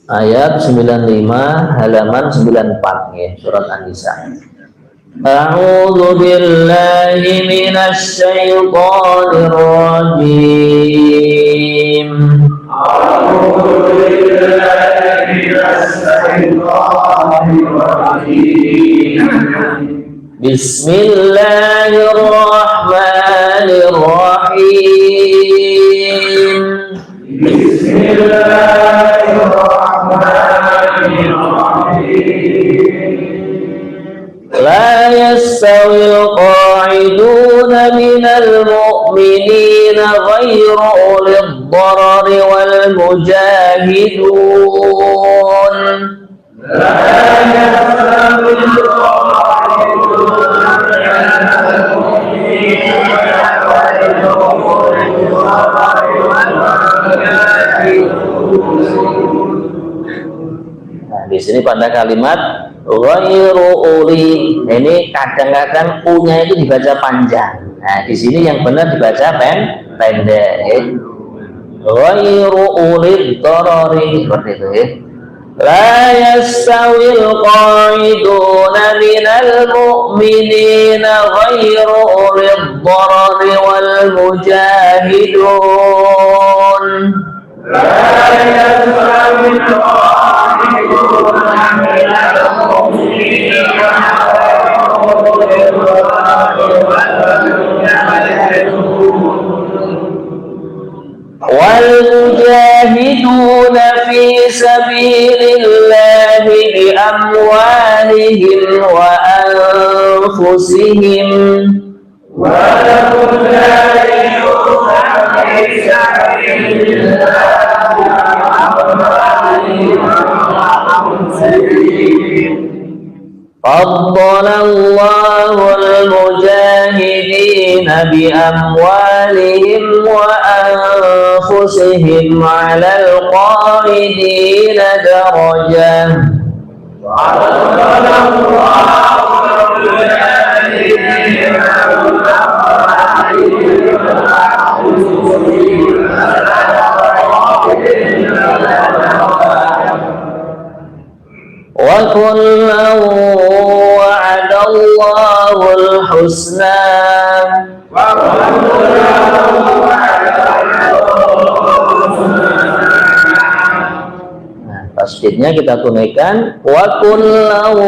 ayat 95 halaman 94 ya, surat An-Nisa. A'udzu billahi minasy syaithanir rajim. A'udzu billahi minasy syaithanir rajim. Bismillahirrahmanirrahim. La yastawil qa'iduna minal mu'minina ghairu ulil darari wal mujahidun. La yastawil qa'iduna minal mu'minina ghairu ulil darari wal mujahidun. Nah, di sini pada kalimat ghairu uli, ini kadang-kadang u-nya itu dibaca panjang. Nah, di sini yang benar dibaca pendek. Ghairu uli darari, seperti itu ya. La yastawil qa'iduna minal mu'minina ghairu uli darari wal mujahidun. La yastawil qa'iduna minal والمجاهدون في سبيل الله بأموالهم وأنفسهم والمجاهدون في سبيل الله بأموالهم وأنفسهم فضل الله المجاهدين بأموالهم وأنفسهم على القائدين درجة. فضل الله المجاهدين بأموالهم وأنفسهم على القائدين وكلا وعد الله الحسنى. Nah, tasdidnya kita tunaikan wa kullahu.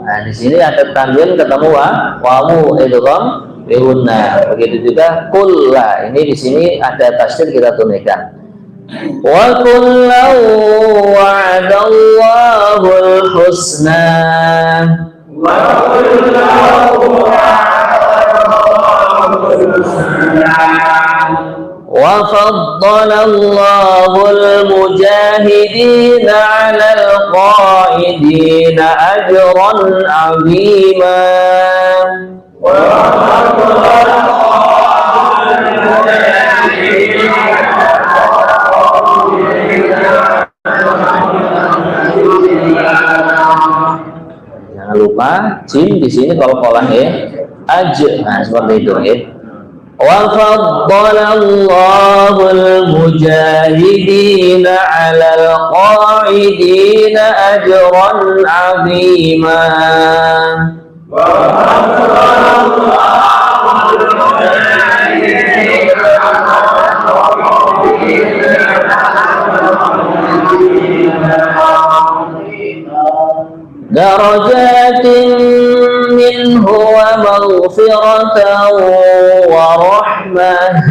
Nah, di sini ada tanwin ketemu wawu idgham bihunna. Begitu juga kulla. Ini di sini ada tasdid kita tunaikan. Wa kullahu wa'adallahul husna. Wa kullahu wa'adallahul husna. Wa faddalallahu al-mujahidina 'alal qa'idina ajran 'azima. Wa faddalallahu al-mujahidina jangan lupa jim di sini kalau kolah ya nah seperti itu ya. Wa faddalallahu al-mujahidina 'alal qa'idina ajran 'azima. Wa faddalallahu al-mujahidina 'alal qa'idina darajatin minhu wa maghfiratan wa rahmah.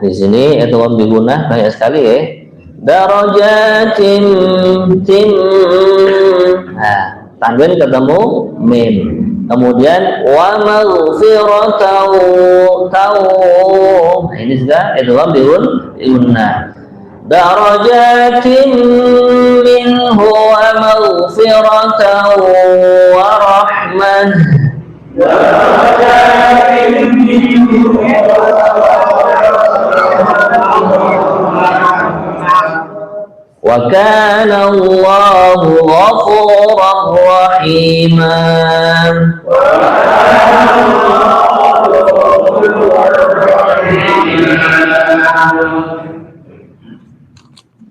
Di sini itu bihunah banyak sekali ya. Darajatin nah, tanwin ketemu mim. Kemudian wa maghfiratan nah, ini juga idgham bihunna. Darajatin minhu wa maghfiratan wa rahmah. Darajatin minhu wa kana Allahu ghafuran rahima.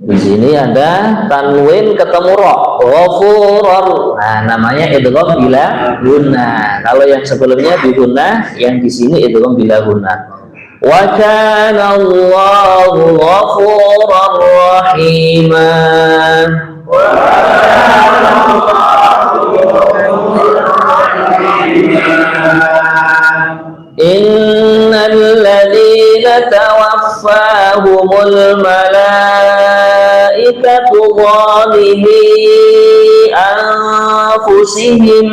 Di sini ada tanwin ketemu ro, ghafurur. Nah, namanya idgham bila gunnah. Kalau yang sebelumnya bi gunnah, yang di sini idgham bila gunnah. Wa kana Allahu ghafurur rahima. Innal ladzina tawaffahumul malaikatu zalimi anfusihim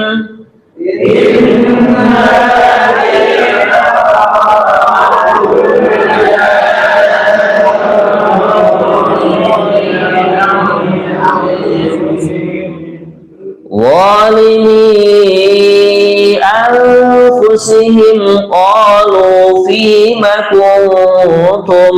zalimi anfusihim qalu fima kuntum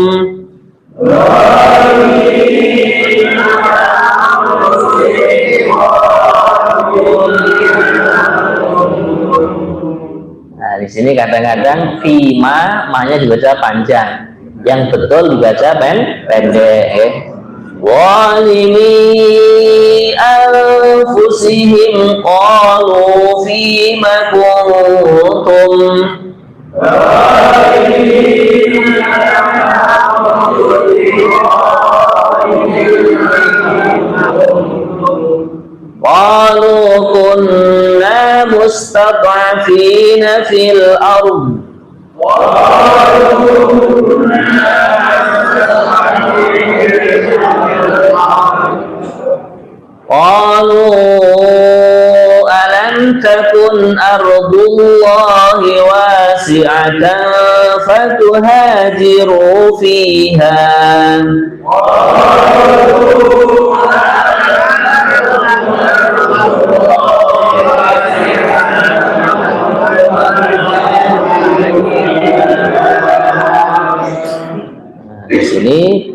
Nah, di sini kadang-kadang fima mahnya dibaca panjang, yang betul dibaca pendek. Walimi anfusihim qalu fima kuntum qalu kunna mustad'afina fil ard qalu alam takun ardullahi wasi'atan fatuhajiru fiha Di sini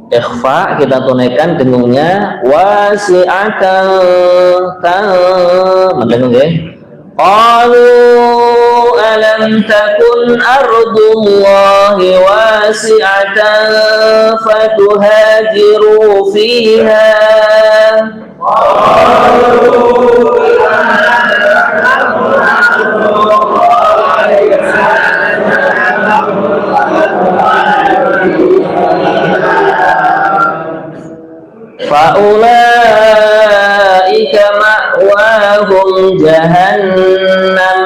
ikhfa kita tunaikan dengungnya wasi'atan mendengung ya. Qalu alam takun ardullahi wasi'atan fatuhajiru fiha fa'ulaika ma'wahum jahannam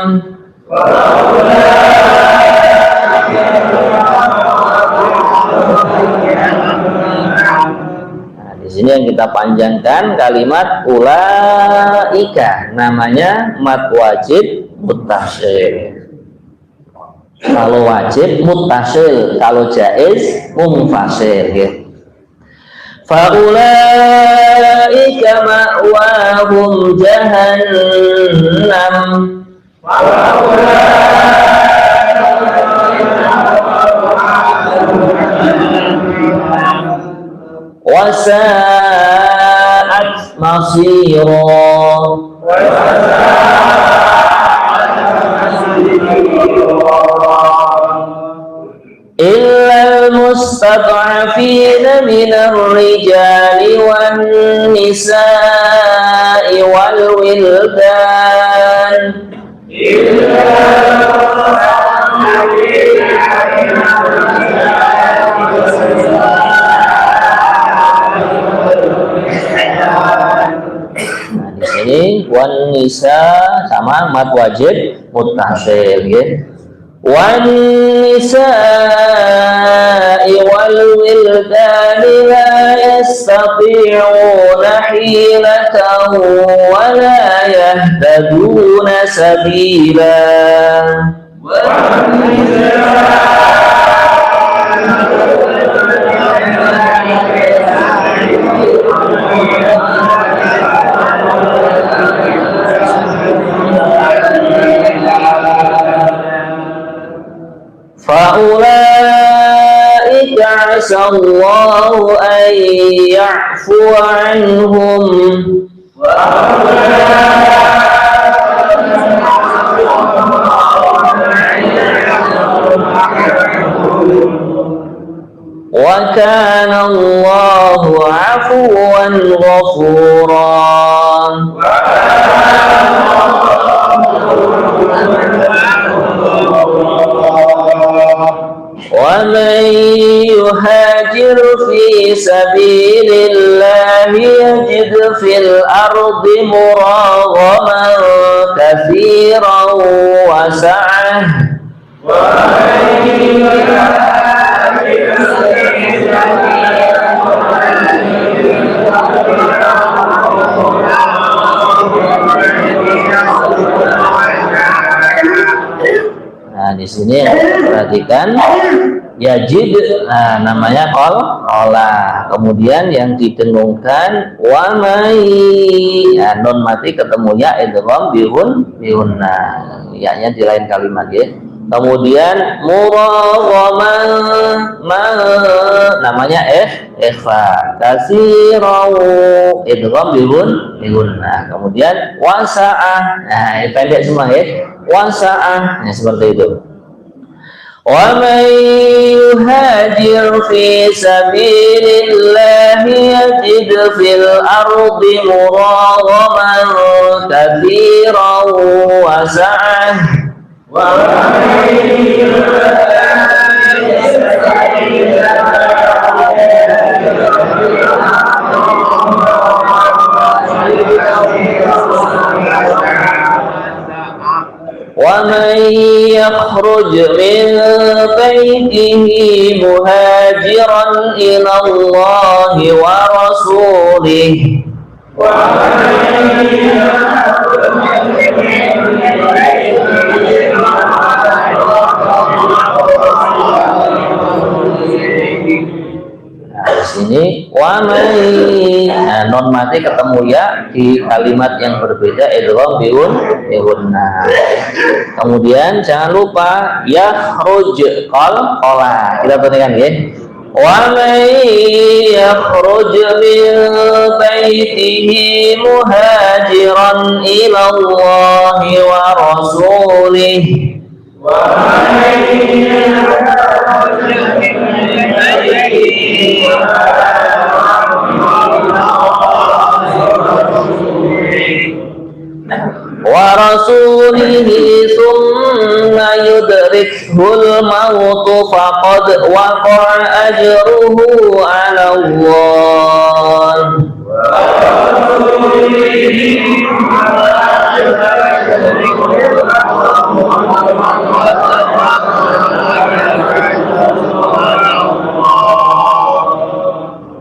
Nah, di sini yang kita panjangkan kalimat ulaika, namanya mad wajib muttasil. Kalau wajib muttasil, kalau jaiz munfasil ya. Faulaika ma'wahum jahannam wasa'at masira illal mustad'afina minar rijali wan nisa'i wal wildan Nah, di sini wan nisa sama mad wajib muttasil ya. Wan nisa'i wal wildani la yastati'una hilatan wa la yahtaduna sabila fa'ulaika asallahu an ya'fuwa anhum ومن يهاجر في سبيل الله يجد في الأرض مراغما كثيرا وسعة Nah, di sini perhatikan yajid, nah, namanya qala. Kemudian yang didengungkan wa mai, ya, non mati ketemu ya idgham bihunna, ya-nya di lain kalimat ya. Kemudian muraghaman namanya ikhfa, kasirau idgham bihunna. Kemudian wasa'ah, nah pendek semua ya, wasa'ah, nah seperti itu. Wa man yuhajir fi sabilillahi yajid fil ardi muraghaman katsiran wa sa'ah wa ومن يخرج من بيته مهاجرا إلى الله ورسوله Ini wamai, nah, non mati ketemu ya di kalimat yang berbeda idgham bihunna. Kemudian jangan lupa yakhruj qala. Kita perhatikan ya. Wamai yakhruj min baitihi muhajiran ila Allah wa rasulih. ورسوله ثم يدركه الموت فقد وقع أجره على الله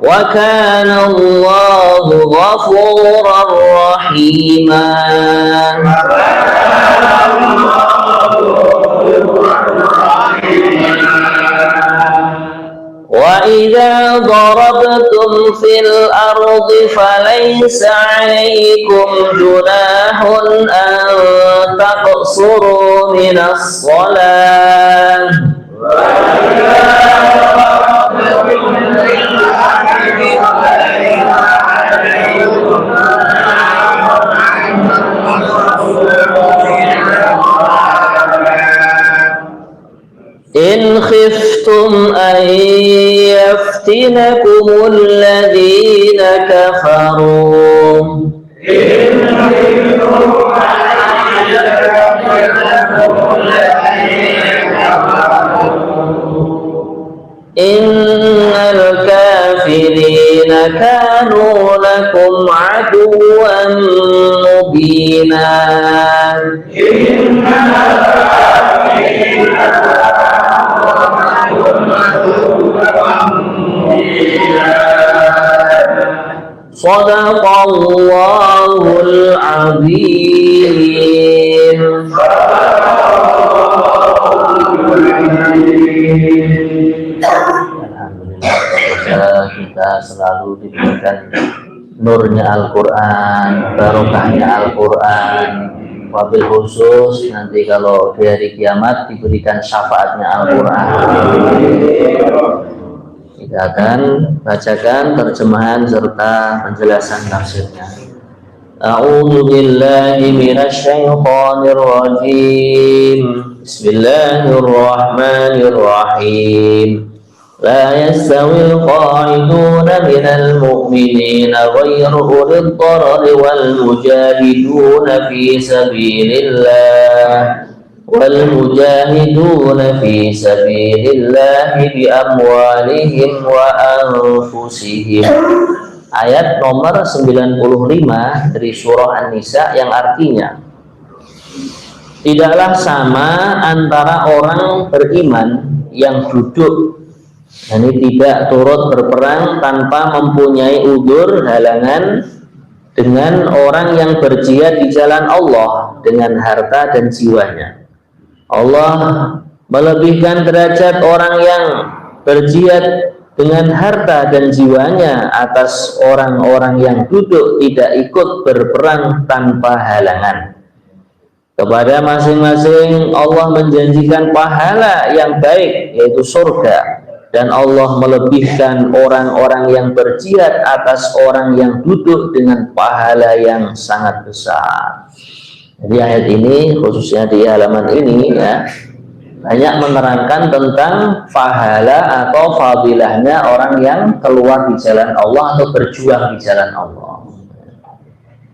وكان الله غفورا رحيما. وإذا ضربتم في الأرض فليس عليكم جناح أن تقصروا من الصلاة إن خفتم أن يفتنكم الذين كفروا إن الكافرين كانوا لكم عدوا مبينا. صدق الله العظيم. Alhamdulillah, kita selalu diberikan nurnya Al-Quran, barokahnya Al-Quran. Wabil khusus nanti kalau di hari kiamat diberikan syafaatnya Al-Quran. Kita akan bacakan terjemahan serta penjelasan tafsirnya. A'udzu billahi minasy syaithanir rajim. Bismillahirrahmanirrahim. لا يستوي القاعدون من المؤمنين غير أولي الضرر والمجاهدون في سبيل الله wal mujahiduna fi sabilillahi bi amwalihim wa anfusihim. Ayat nomor 95 dari surah An-Nisa yang artinya tidaklah sama antara orang beriman yang duduk, ini tidak turut berperang tanpa mempunyai udzur halangan, dengan orang yang berjihad di jalan Allah dengan harta dan jiwanya. Allah melebihkan derajat orang yang berjihad dengan harta dan jiwanya atas orang-orang yang duduk tidak ikut berperang tanpa halangan. Kepada masing-masing Allah menjanjikan pahala yang baik, yaitu surga, dan Allah melebihkan orang-orang yang berjihad atas orang yang duduk dengan pahala yang sangat besar. Jadi ayat ini, khususnya di halaman ini ya, banyak menerangkan tentang pahala atau fadilahnya orang yang keluar di jalan Allah atau berjuang di jalan Allah.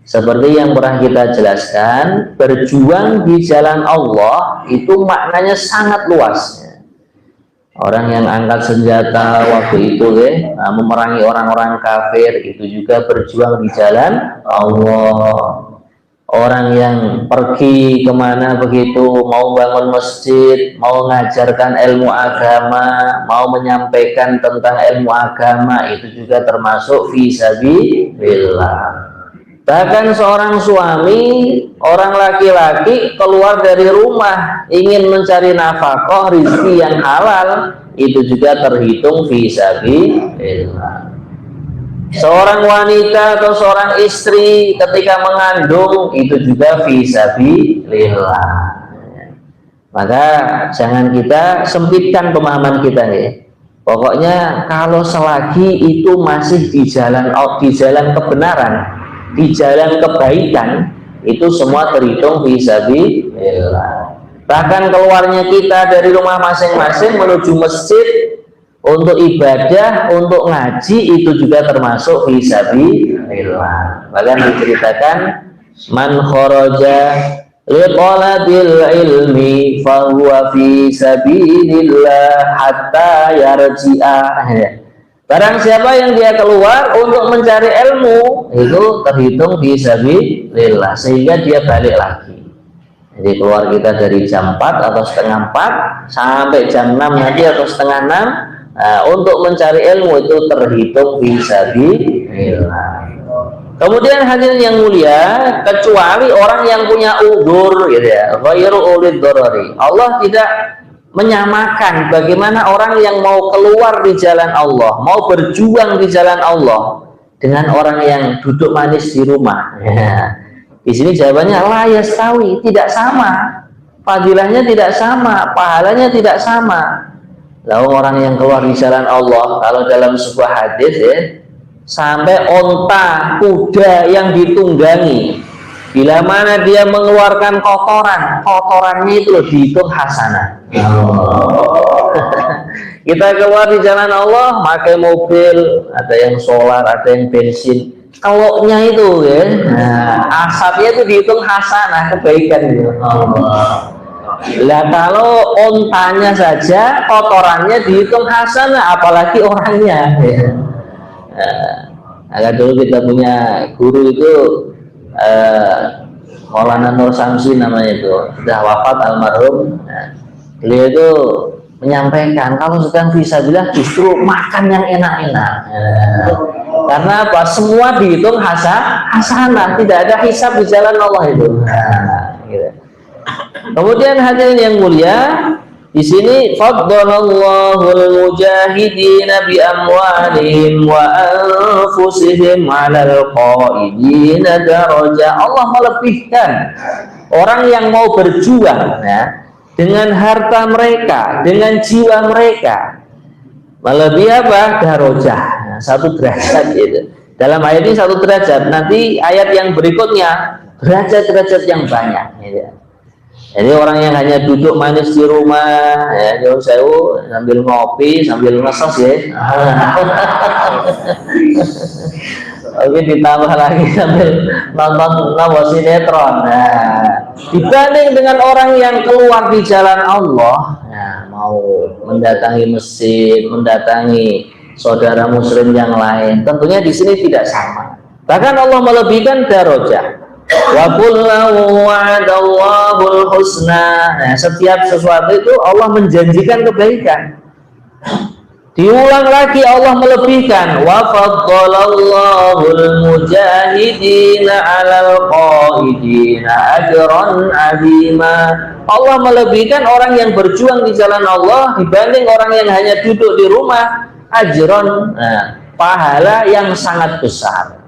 Seperti yang pernah kita jelaskan, berjuang di jalan Allah itu maknanya sangat luas. Orang yang angkat senjata waktu itu memerangi orang-orang kafir, itu juga berjuang di jalan Allah. Orang yang pergi kemana begitu, mau bangun masjid, mau mengajarkan ilmu agama, mau menyampaikan tentang ilmu agama, itu juga termasuk fisabilillah. Bahkan seorang suami, orang laki-laki keluar dari rumah ingin mencari nafkah, rezeki yang halal, itu juga terhitung fisabilillah. Seorang wanita atau seorang istri ketika mengandung, itu juga fisabilillah. Maka jangan kita sempitkan pemahaman kita nih. Pokoknya kalau selagi itu masih di jalan kebenaran, di jalan kebaikan, itu semua terhitung fisabilillah. Bahkan keluarnya kita dari rumah masing-masing menuju masjid untuk ibadah, untuk ngaji, itu juga termasuk fisabilillah. Bahkan diceritakan, man kharaja li talabil ilmi fahuwa fisabilillah hatta yarji'a. Barang siapa yang dia keluar untuk mencari ilmu, itu terhitung fisabilillah sehingga dia balik lagi. Jadi keluar kita dari jam 4 atau setengah 4 sampai jam 6 nanti atau setengah 6, untuk mencari ilmu, itu terhitung fisabilillah. Kemudian hadirin yang mulia, kecuali orang yang punya udzur gitu ya, ghairu ulil dharari. Allah tidak menyamakan bagaimana orang yang mau keluar di jalan Allah, mau berjuang di jalan Allah, dengan orang yang duduk manis di rumah. Di sini jawabannya la yastawi, tidak sama. Fadilahnya tidak sama, pahalanya tidak sama. Lalu orang yang keluar di jalan Allah, kalau dalam sebuah hadis ya, sampai onta, kuda yang ditunggangi, bila mana dia mengeluarkan kotorannya itu loh dihitung hasanah. Kita keluar di jalan Allah, pakai mobil, ada yang solar, ada yang bensin, keloknya itu ya, asapnya itu dihitung hasanah, kebaikan gitu. Lah kalau ontanya saja, kotorannya dihitung hasanah, apalagi orangnya. Agak dulu kita punya guru itu, Maulana Nur Samsi namanya itu, sudah wafat almarhum. Beliau itu menyampaikan kalau sedang fisabilillah justru makan yang enak-enak. Karena apa? Semua dihitung hasanah, tidak ada hisab di jalan Allah itu. Gitu. Kemudian hadirin yang mulia, di sini faddalallahu mujahidina bi amwalihim wa anfusihim 'alal qa'idina daraja. Allah melebihkan orang yang mau berjuang ya, dengan harta mereka, dengan jiwa mereka. Melebihi apa? Darajah. Satu derajat itu. Dalam ayat ini satu derajat. Nanti ayat yang berikutnya derajat-derajat yang banyak gitu. Jadi orang yang hanya duduk manis di rumah ya, jauh sewu sambil ngopi, sambil ngesos ya. Oke, ditambah lagi sambil nonton sinetron. Nah, dibanding dengan orang yang keluar di jalan Allah, nah, mau mendatangi masjid, mendatangi saudara muslim yang lain, tentunya di sini tidak sama. Bahkan Allah melebihkan darajat. Wa kullu wa'adallahu husna. Nah, setiap sesuatu itu Allah menjanjikan kebaikan. Diulang lagi Allah melebihkan, wa faddalallahu al-mujahidina 'alal qaidina ajran 'azima. Allah melebihkan orang yang berjuang di jalan Allah dibanding orang yang hanya duduk di rumah, ajron, nah, pahala yang sangat besar.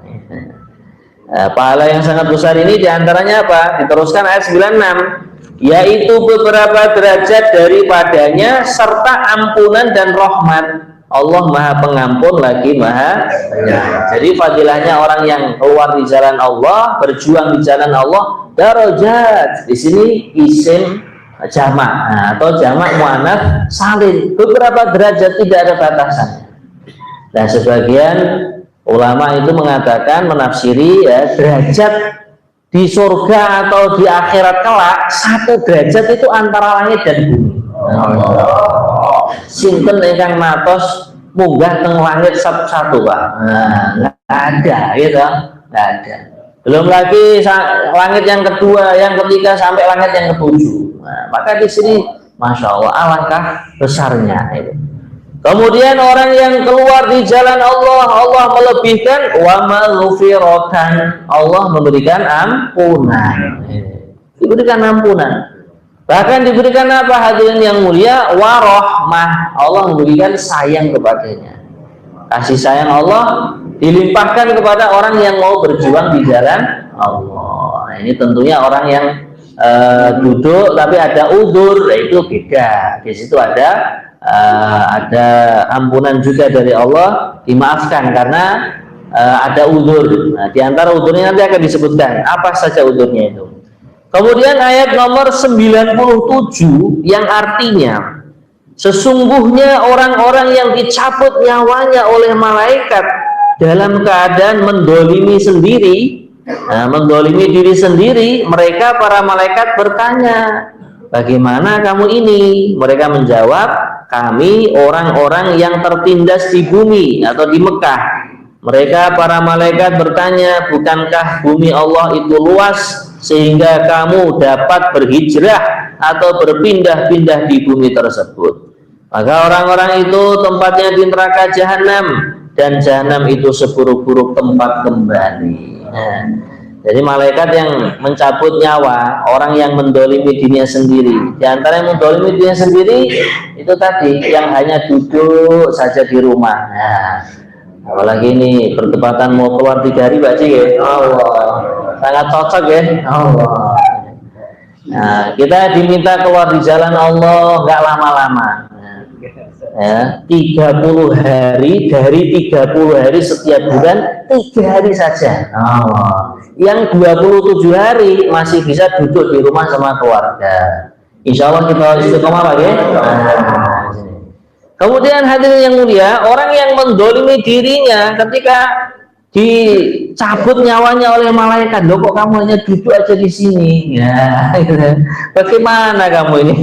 Pahala yang sangat besar ini diantaranya apa? Diteruskan ayat 96, yaitu beberapa derajat daripadanya serta ampunan dan rahmat. Allah Maha Pengampun lagi Maha Penyayang. Jadi fadilahnya orang yang keluar di jalan Allah, berjuang di jalan Allah, darajat. Di sini isim jamak, nah, atau jamak muannats salim. Beberapa derajat tidak ada batasannya. Dan sebagian ulama itu mengatakan, menafsiri ya, derajat di surga atau di akhirat kelak, satu derajat itu antara langit dan bumi. Sinten ingkang matos munggah teng langit satu Pak. Nah, nggak ada gitu, nggak ada. Belum lagi langit yang kedua, yang ketiga sampai langit yang ketujuh. Nah, maka di sini masya Allah alangkah besarnya itu. Kemudian orang yang keluar di jalan Allah, Allah melebihkan wa maghfiratan, Allah memberikan ampunan. Diberikan ampunan. Bahkan diberikan apa hadirin yang mulia? Warahmah, Allah memberikan sayang kepadanya. Kasih sayang Allah dilimpahkan kepada orang yang mau berjuang di jalan Allah. Nah, ini tentunya orang yang duduk tapi ada udzur, itu beda. Di situ ada ampunan juga dari Allah, dimaafkan karena ada udzur. Nah, di antara udzurnya nanti akan disebutkan apa saja udzurnya itu. Kemudian ayat nomor 97 yang artinya sesungguhnya orang-orang yang dicabut nyawanya oleh malaikat dalam keadaan mendolimi sendiri, mendolimi diri sendiri, mereka para malaikat bertanya, bagaimana kamu ini? Mereka menjawab, kami orang-orang yang tertindas di bumi atau di Mekah. Mereka para malaikat bertanya, bukankah bumi Allah itu luas sehingga kamu dapat berhijrah atau berpindah-pindah di bumi tersebut? Maka orang-orang itu tempatnya di neraka jahanam, dan jahanam itu seburuk-buruk tempat kembali. Nah, jadi malaikat yang mencabut nyawa orang yang mendolimi dirinya sendiri. Di antara yang mendolimi dirinya sendiri itu tadi yang hanya duduk saja di rumah. Nah, apalagi ini bertepatan mau keluar 3 hari Pak Cik ya. Allah, sangat cocok ya. Allah. Nah, kita diminta keluar di jalan Allah nggak lama-lama. Ya, 30 hari, dari 30 hari setiap bulan 3 hari saja. Yang 27 hari masih bisa duduk di rumah sama keluarga. Insya Allah kita istiqomah lagi. Kemudian hadirin yang mulia, orang yang mendolimi dirinya ketika dicabut nyawanya oleh malaikat, loh kok kamu hanya duduk aja di sini? Ya, bagaimana kamu ini?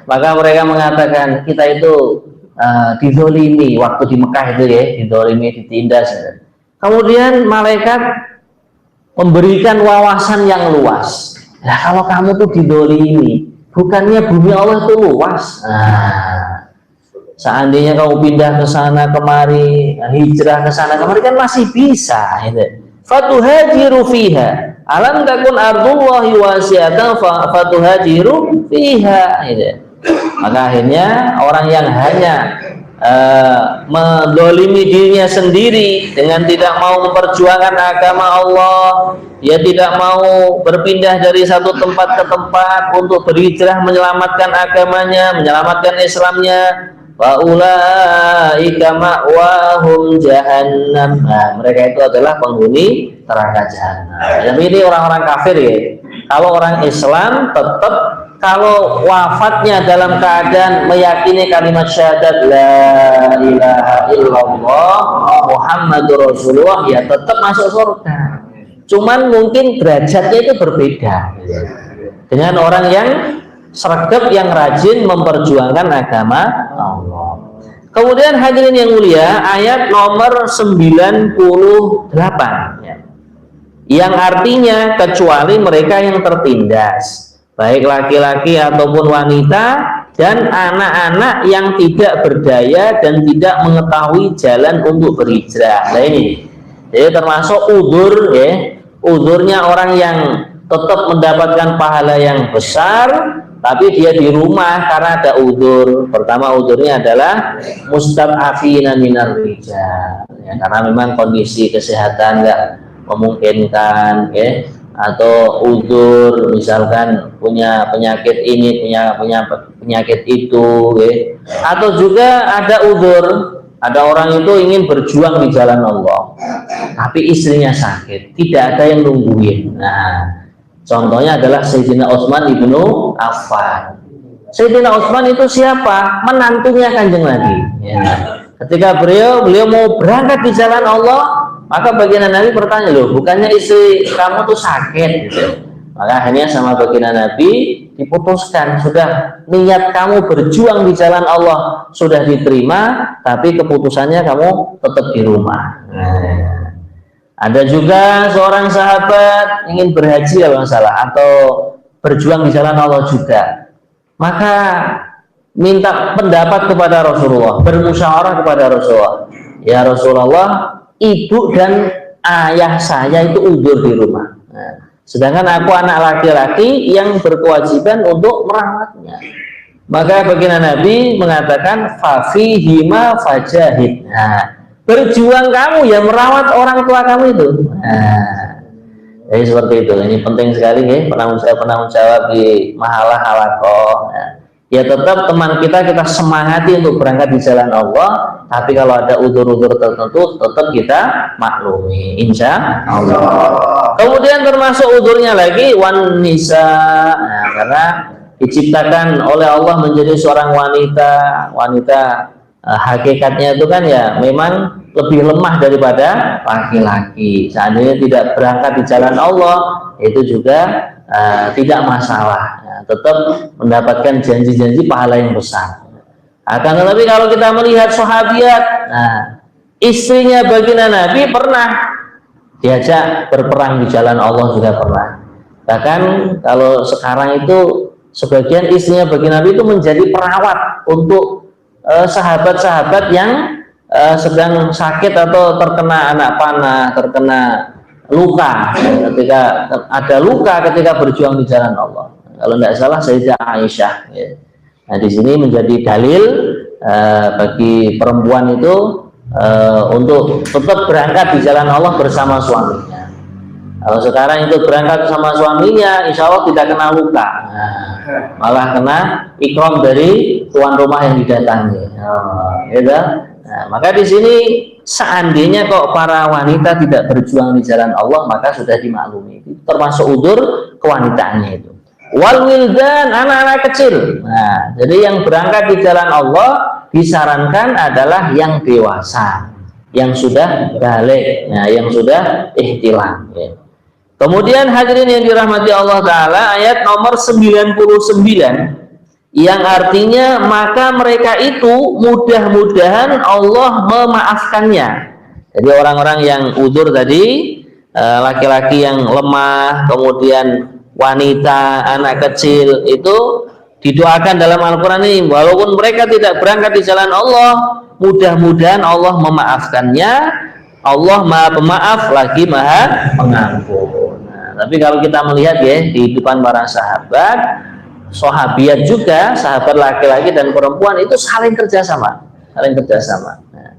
Maka mereka mengatakan, kita itu didolimi waktu di Mekah itu ya, didolimi, ditindas. Kemudian malaikat memberikan wawasan yang luas. Nah, kalau kamu tuh didolimi, bukannya bumi Allah itu luas? Nah, seandainya kamu pindah ke sana kemari, hijrah ke sana kemari kan masih bisa. Fatuhajiru fiha. Alam takun ardullahi wasi'atan fatuhajiru fiha. Maka akhirnya orang yang hanya mendolimi dirinya sendiri dengan tidak mau memperjuangkan agama Allah, ya tidak mau berpindah dari satu tempat ke tempat untuk berhijrah menyelamatkan agamanya, menyelamatkan Islamnya, wa ulaika ma'wahum jahannam. Nah, mereka itu adalah penghuni neraka jahanam. Jadi ini orang-orang kafir ya. Kalau orang Islam tetap kalau wafatnya dalam keadaan meyakini kalimat syahadat la ilaha illallah Muhammadur Rasulullah, ya tetap masuk surga. Cuman mungkin derajatnya itu berbeda dengan orang yang sregep, yang rajin memperjuangkan agama Allah. Kemudian hadirin yang mulia, ayat nomor 98 ya, yang artinya kecuali mereka yang tertindas, baik laki-laki ataupun wanita, dan anak-anak yang tidak berdaya dan tidak mengetahui jalan untuk berhijrah. Nah ini, jadi termasuk udzur ya, udzurnya orang yang tetap mendapatkan pahala yang besar, tapi dia di rumah karena ada udzur. Pertama udzurnya adalah mustad'afina minar rijal, ya, karena memang kondisi kesehatan nggak memungkinkan ya, atau udzur misalkan punya penyakit ini, punya penyakit itu ya. Atau juga ada udzur, ada orang itu ingin berjuang di jalan Allah tapi istrinya sakit, tidak ada yang nungguin. Nah, contohnya adalah Sayyidina Utsman ibnu Affan. Sayyidina Utsman itu siapa? Menantunya Kanjeng Nabi ya. Ketika beliau mau berangkat di jalan Allah, maka baginda Nabi bertanya, loh bukannya istri kamu tuh sakit gitu. Maka akhirnya sama baginda Nabi diputuskan, sudah niat kamu berjuang di jalan Allah sudah diterima, tapi keputusannya kamu tetap di rumah. Nah, ada juga seorang sahabat ingin berhaji kalau nggak salah, atau berjuang di jalan Allah juga, maka minta pendapat kepada Rasulullah, bermusyawarah kepada Rasulullah, ya Rasulullah, ibu dan ayah saya itu udzur di rumah, nah, sedangkan aku anak laki-laki yang berkewajiban untuk merawatnya. Maka baginda Nabi mengatakan fafihima fajahid. Nah, berjuang kamu ya merawat orang tua kamu itu. Nah, jadi seperti itu. Ini penting sekali ya, penanggung jawab di mahalah halakoh. Nah, ya tetap teman kita semangati untuk berangkat di jalan Allah, tapi kalau ada udzur-udzur tertentu tetap kita maklumi, insya Allah. Kemudian termasuk udzurnya lagi wan nisa. Nah, karena diciptakan oleh Allah menjadi seorang wanita hakikatnya itu kan ya memang lebih lemah daripada laki-laki. Seandainya tidak berangkat di jalan Allah itu juga tidak masalah ya, tetap mendapatkan janji-janji pahala yang besar. Akan tetapi kalau kita melihat sahabiat, nah, istrinya baginda Nabi pernah diajak berperang di jalan Allah, juga pernah. Bahkan kalau sekarang itu sebagian istrinya baginda Nabi itu menjadi perawat untuk sahabat-sahabat yang sedang sakit atau terkena anak panah, terkena luka, ketika ada luka ketika berjuang di jalan Allah. Kalau tidak salah Sayyidah Aisyah ya. Nah, di sini menjadi dalil bagi perempuan itu untuk tetap berangkat di jalan Allah bersama suaminya. Kalau sekarang itu berangkat sama suaminya, insya Allah tidak kena luka, nah, malah kena ikram dari tuan rumah yang didatangi. Gitu. Nah, maka di sini seandainya kok para wanita tidak berjuang di jalan Allah, maka sudah dimaklumi, itu termasuk udzur kewanitaannya itu. Wal wildan, anak-anak kecil. Nah, jadi yang berangkat di jalan Allah disarankan adalah yang dewasa, yang sudah balik, nah, yang sudah ihtilam. Ya. Kemudian hadirin yang dirahmati Allah Ta'ala, ayat nomor 99 yang artinya maka mereka itu mudah-mudahan Allah memaafkannya. Jadi orang-orang yang udzur tadi, laki-laki yang lemah, kemudian wanita, anak kecil, itu didoakan dalam Al-Quran ini, walaupun mereka tidak berangkat di jalan Allah, mudah-mudahan Allah memaafkannya. Allah Maha Pemaaf lagi Maha Pengampun. Nah, tapi kalau kita melihat ya kehidupan para sahabat, sahabiat juga, sahabat laki-laki dan perempuan itu saling kerjasama. Nah,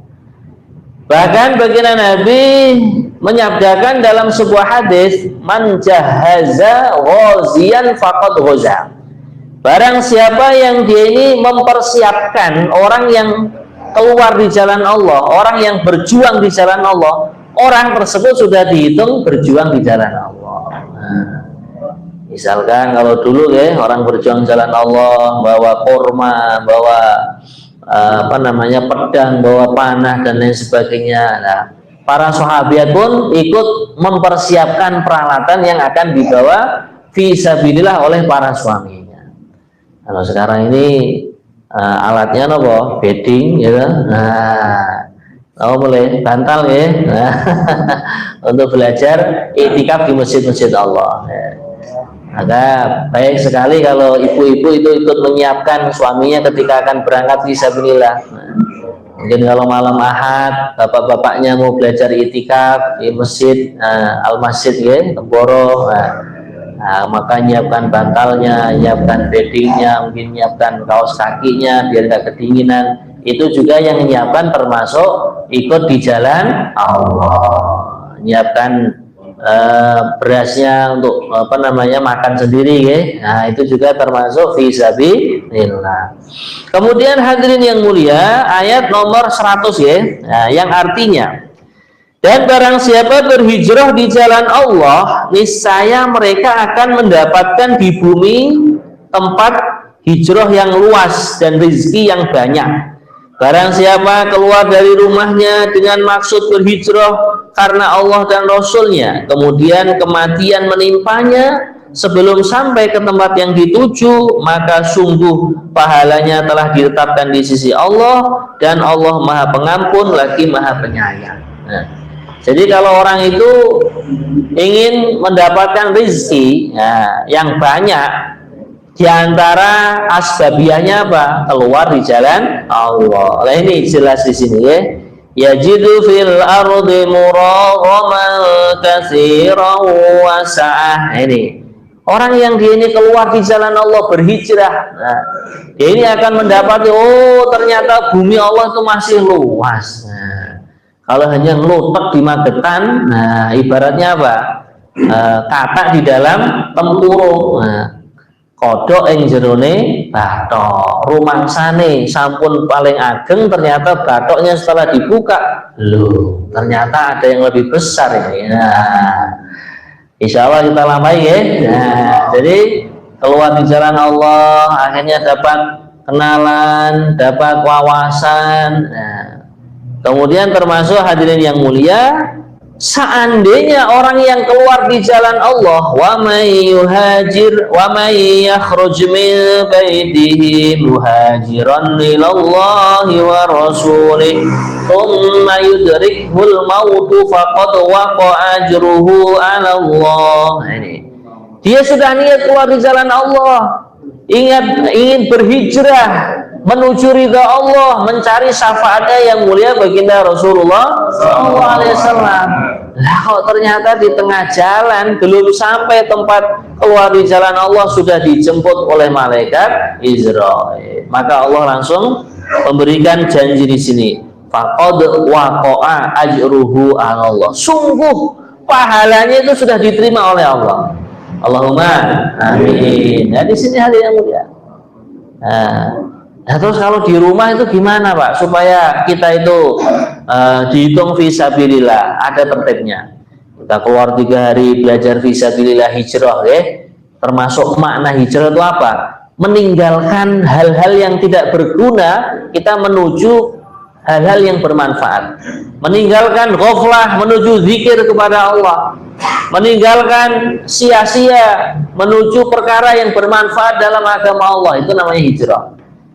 bahkan baginda Nabi menyabdakan dalam sebuah hadis, man jahaza ghaziyan faqad ghaza. Barang siapa yang dia ini mempersiapkan orang yang keluar di jalan Allah, orang yang berjuang di jalan Allah, orang tersebut sudah dihitung berjuang di jalan Allah. Nah, Misalkan kalau dulu ya orang berjuang jalan Allah, bawa kurma, bawa pedang, bawa panah dan lain sebagainya. Nah, para sahabat pun ikut mempersiapkan peralatan yang akan dibawa fisabilillah oleh para suaminya. Kalau sekarang ini alatnya apa? Bedding, gitu. Nah, boleh bantal ya. Nah, untuk belajar iktikaf di masjid-masjid Allah. Ya. Maka baik sekali kalau ibu-ibu itu ikut menyiapkan suaminya ketika akan berangkat fisabilillah. Nah, mungkin kalau malam Ahad bapak-bapaknya mau belajar itikaf di masjid Al-Masjid ya, Temboro. Maka nyiapkan bantalnya, nyiapkan beddingnya, mungkin nyiapkan kaos kakinya biar nggak kedinginan. Itu juga yang menyiapkan termasuk ikut di jalan Allah. Nyiapkan berasnya untuk makan sendiri ya. Nah, itu juga termasuk fisabilillah. Kemudian hadirin yang mulia, ayat nomor 100 ya. Nah, yang artinya, dan barang siapa berhijrah di jalan Allah, niscaya mereka akan mendapatkan di bumi tempat hijrah yang luas dan rezeki yang banyak. Barang siapa keluar dari rumahnya dengan maksud berhijrah karena Allah dan Rasulnya, kemudian kematian menimpanya sebelum sampai ke tempat yang dituju, maka sungguh pahalanya telah ditetapkan di sisi Allah, dan Allah Maha Pengampun lagi Maha Penyayang. Nah, jadi kalau orang itu ingin mendapatkan rezeki yang banyak, di antara asbabiahnya apa? Keluar di jalan Allah. Nah, ini jelas di sini ya. Yajidu fil ardi muraghaman katsiran wa sa'ah. Ini orang yang dia ini keluar di jalan Allah, berhijrah. Nah, dia ini akan mendapati, oh ternyata bumi Allah itu masih luas. Nah, kalau hanya ngelutek di Magetan, nah ibaratnya apa? Katak di dalam tempurung. Nah, kodok yang jerone bathok, rumangsane sampun paling ageng, ternyata bathoknya setelah dibuka, loh ternyata ada yang lebih besar ini. Nah, insya Allah kita lambai ya. Nah, jadi keluar di jalan Allah, akhirnya dapat kenalan, dapat wawasan. Nah, kemudian termasuk hadirin yang mulia, seandainya orang yang keluar di jalan Allah, wa may yuhajir wa may yakhruj min baitihi muhajiran ilallahi wa rasulih thumma yudrikhul mautu faqad waqa'a ajruhu 'ala Allah. Ini dia sudah niat keluar di jalan Allah, ingin berhijrah menuju ridha Allah, mencari syafaatnya yang mulia baginda Rasulullah SAW. Lah kok ternyata di tengah jalan belum sampai tempat keluar di jalan Allah sudah dijemput oleh malaikat Israil. Maka Allah langsung memberikan janji di sini. Faqad waqa'a ajruhu 'ala Allah. Sungguh pahalanya itu sudah diterima oleh Allah. Allahumma amin. Nah, di sini hal yang mulia. Nah, terus kalau di rumah itu gimana Pak? Supaya kita itu dihitung fisabilillah, ada tertibnya. Kita keluar 3 hari belajar fisabilillah hijrah ya. Termasuk makna hijrah itu apa? Meninggalkan hal-hal yang tidak berguna, kita menuju hal-hal yang bermanfaat. Meninggalkan ghaflah, menuju zikir kepada Allah. Meninggalkan sia-sia, menuju perkara yang bermanfaat dalam agama Allah. Itu namanya hijrah.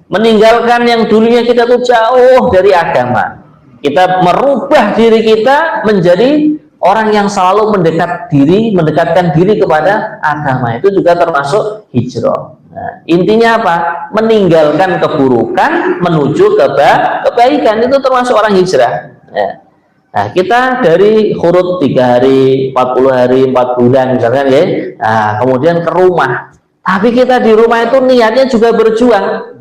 Meninggalkan yang dulunya kita tuh jauh dari agama, kita merubah diri kita menjadi orang yang selalu mendekatkan diri kepada agama. Itu juga termasuk hijrah. Nah, intinya apa? Meninggalkan keburukan menuju kebaikan, itu termasuk orang hijrah ya. Nah, kita dari khurut 3 hari, 40 hari, 4 bulan misalkan ya. Nah, kemudian ke rumah, tapi kita di rumah itu niatnya juga berjuang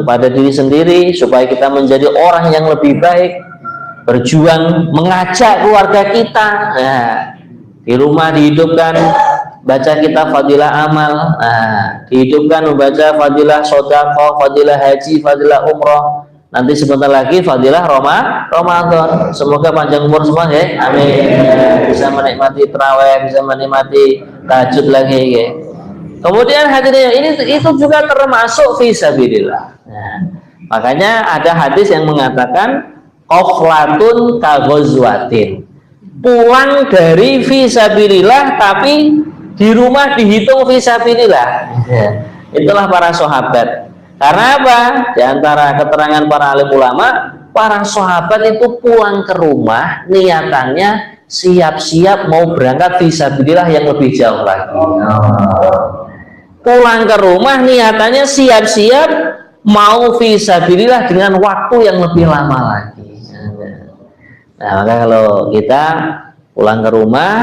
pada diri sendiri supaya kita menjadi orang yang lebih baik, berjuang mengajak keluarga kita. Nah, di rumah dihidupkan baca kitab fadilah amal, dihidupkan membaca fadilah sedekah, fadilah haji, fadilah umroh. nanti sebentar lagi fadilah Ramadan. Semoga panjang umur semua ya. Amin. Bisa menikmati tarawih, bisa menikmati tahajud lagi ya. Kemudian hadirin itu juga termasuk fisabilillah. Nah, makanya ada hadis yang mengatakan qaflatun kaghazwatin. Pulang dari fisabilillah tapi di rumah dihitung fisabilillah. Ya. Itulah para sahabat. Karena apa? Di antara keterangan para alim ulama, para sahabat itu pulang ke rumah niatannya siap-siap mau berangkat fisabilillah yang lebih jauh lagi. Pulang ke rumah niatannya siap-siap mau fisabilillah dengan waktu yang lebih lama lagi. Nah, maka kalau kita pulang ke rumah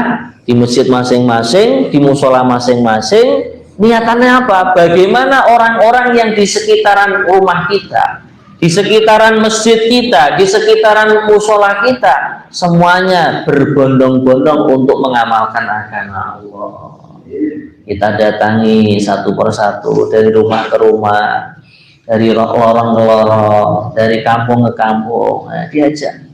di masjid masing-masing, di musola masing-masing, niatannya apa? Bagaimana orang-orang yang di sekitaran rumah kita, di sekitaran masjid kita, di sekitaran musola kita, semuanya berbondong-bondong untuk mengamalkan agama Allah. Kita datangi satu persatu dari rumah ke rumah, dari lorong ke lorong, dari kampung ke kampung. Nah, diajak,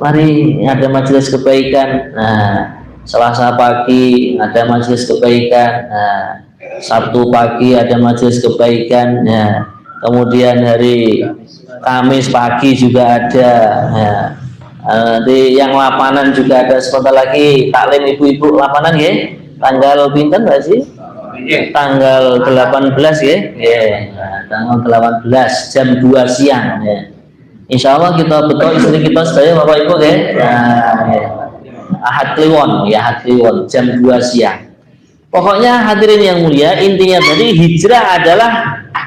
mari ada majelis kebaikan. Nah, Selasa pagi ada majelis kebaikan. Nah, Sabtu pagi ada majelis kebaikan. Nah, kemudian hari Kamis pagi juga ada. Nah, di yang lapanan juga ada sebentar lagi taklim ibu-ibu lapanan ya. Tanggal pinten nggak sih? Tanggal 18 ya. Nah, tanggal 18 jam 2 siang ya. Insya Allah kita betul istri kita sedaya Bapak Ibu ya. Nah, ya. Ahad Kliwon ya, Ahad Kliwon jam 2 siang. Pokoknya hadirin yang mulia, intinya tadi hijrah adalah